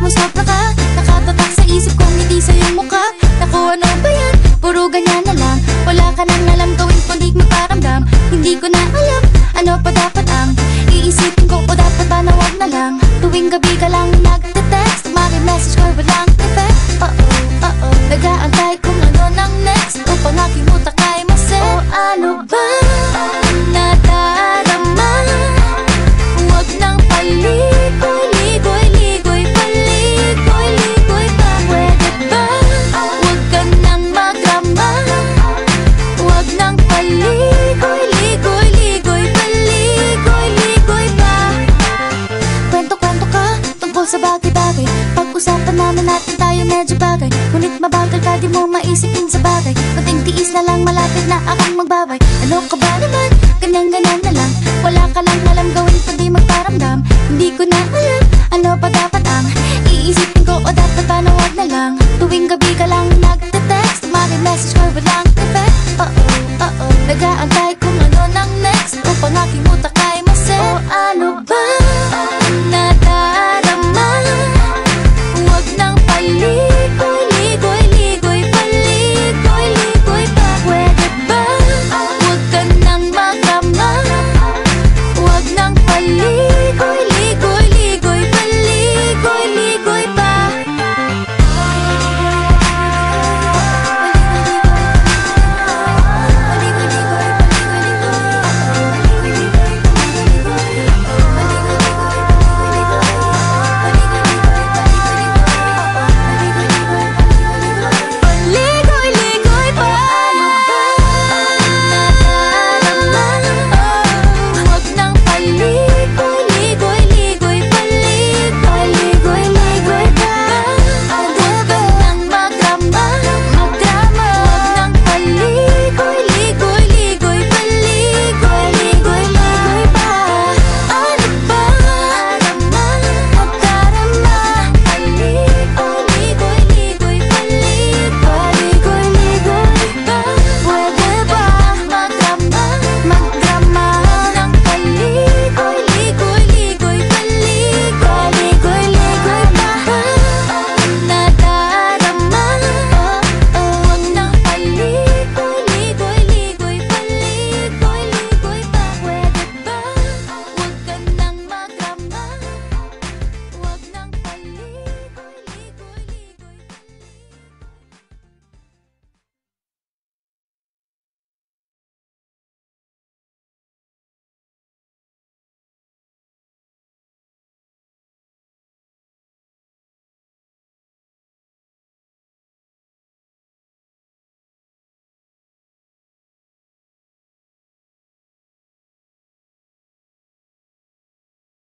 mo sobra ka. Nakatatak sa isip kong ngiti sa'yong mukha. Naku, ano ba yan? Puro ganyan na lang. Wala ka nang alam gawin kundi magparamdam. Hindi ko na alam, ano pa dapat ang iisipin ko, o dapat ba na wag na lang? Tuwing gabi ka lang nagte-text, maki-message ko walang effect. Nag-aantay kung ano nang next upang aking utak ay masip. O ano ba nadarama? Huwag nang paligoy-ligoy-ligoy, paligoy-ligoy pa. Pwede ba? Huwag ka nang magrama. Huwag nang paligoy-ligoy-ligoy, paligoy-ligoy pa. Kwento-kwento ka tungkol sa bagay-bagay. Pag-usapan namin natin tayo medyo bagay. Ngunit mabagal ka, di mo maisipin sa bagay. Kunting tiis na lang, malapit na akong magbabay. Ano ka ba naman? Ganyan-ganyan na lang. Wala ka lang alam gawin kundi magparamdam. Hindi ko na alam,